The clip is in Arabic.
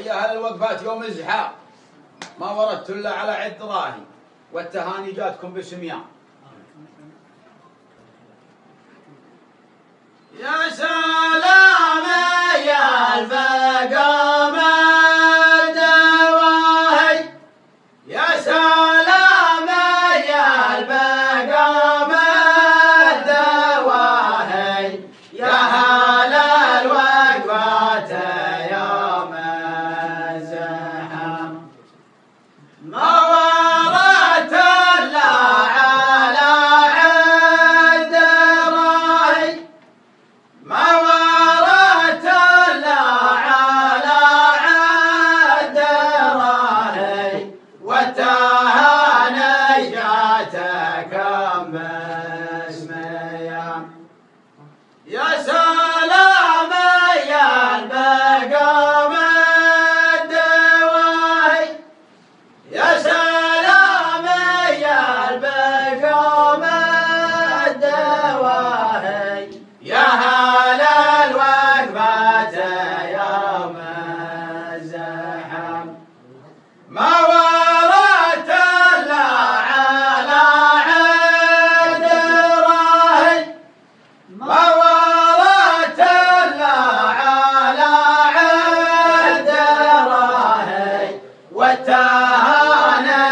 يا أهل الوقفات يوم الزحام ما وردت إلا على عد راهي، والتهاني جاتكم بسميان. يا سلام يا الفقام الدواهي، يا سلام يا الفقام الدواهي، يا هل الوقفات يوم الزحام ما ورت إلا على عد راهي، ما ورت إلا على عد راهي، والتهاني جاتكم بسميان. يا سلام يا البقام الدواهي، يا سلام يا البقام الدواهي، يا هل الوقفات يوم الزحام ما ورت إلا على عد راهي، ما ورت إلا على عد راهي، والتهاني